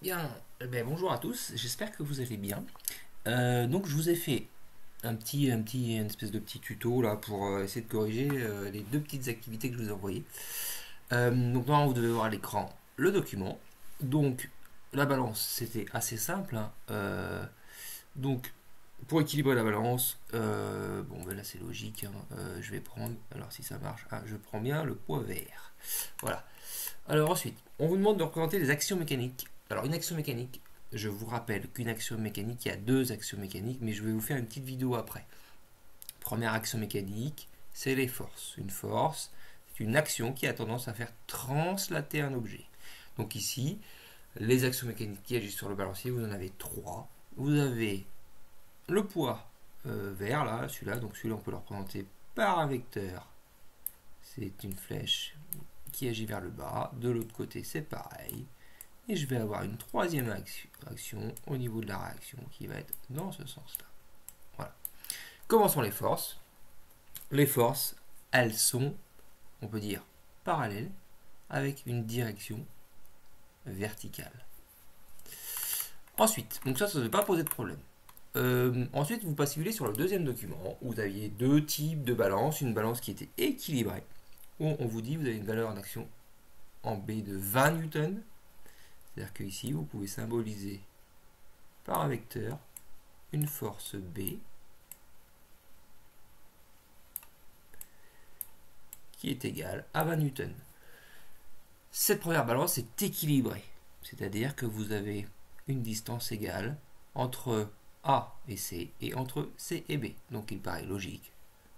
Bien, bonjour à tous, j'espère que vous allez bien. Donc je vous ai fait une espèce de petit tuto là pour essayer de corriger les deux petites activités que je vous ai envoyées. Donc normalement vous devez voir à l'écran le document. Donc la balance c'était assez simple, hein. Donc pour équilibrer la balance, là c'est logique, hein. Je vais prendre, alors si ça marche, je prends bien le poids vert. Voilà. Alors ensuite, on vous demande de représenter les actions mécaniques. Alors une action mécanique, je vous rappelle qu'une action mécanique, il y a deux actions mécaniques, mais je vais vous faire une petite vidéo après. Première action mécanique, c'est les forces. Une force, c'est une action qui a tendance à faire translater un objet. Donc ici, les actions mécaniques qui agissent sur le balancier, vous en avez trois. Vous avez le poids vert, là, celui-là, donc celui-là on peut le représenter par un vecteur. C'est une flèche qui agit vers le bas. De l'autre côté, c'est pareil. Et je vais avoir une troisième action au niveau de la réaction qui va être dans ce sens-là. Voilà. Comment sont les forces? Les forces, elles sont, on peut dire, parallèles avec une direction verticale. Ensuite, donc ça ne devait pas poser de problème. Ensuite, vous basculez sur le deuxième document où vous aviez deux types de balance. Une balance qui était équilibrée, où on vous dit vous avez une valeur d'action en B de 20 newtons. C'est-à-dire qu'ici, vous pouvez symboliser par un vecteur une force B qui est égale à 20 newtons. Cette première balance est équilibrée, c'est-à-dire que vous avez une distance égale entre A et C et entre C et B. Donc il paraît logique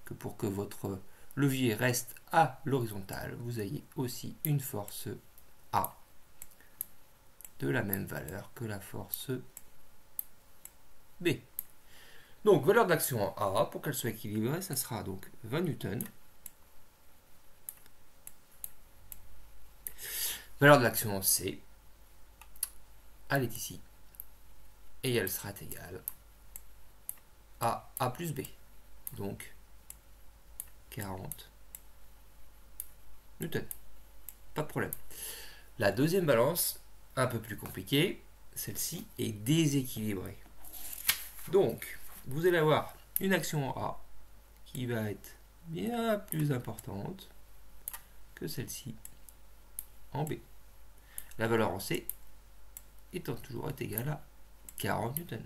que pour que votre levier reste à l'horizontale, vous ayez aussi une force A de la même valeur que la force B. Donc valeur d'action en A, pour qu'elle soit équilibrée, ça sera donc 20 newtons. Valeur de l'action en C, elle est ici. Et elle sera égale à A plus B. Donc 40 newtons. Pas de problème. La deuxième balance, un peu plus compliquée, celle-ci est déséquilibrée. Donc, vous allez avoir une action en A qui va être bien plus importante que celle-ci en B. La valeur en C étant toujours égale à 40 newtons.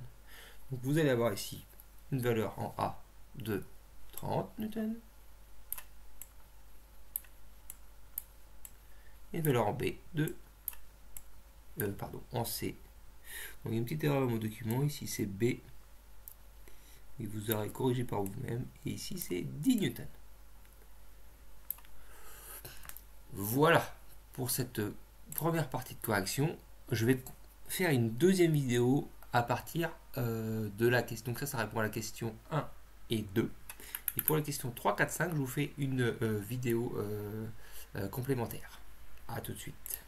Donc vous allez avoir ici une valeur en A de 30 newtons et une valeur en B de en C. Donc il y a une petite erreur dans mon document, ici c'est B et vous aurez corrigé par vous-même, et ici c'est 10 newtons. Voilà pour cette première partie de correction. Je vais faire une deuxième vidéo à partir de la question. Donc ça répond à la question 1 et 2. Et pour la question 3, 4, 5, je vous fais une vidéo complémentaire. A tout de suite.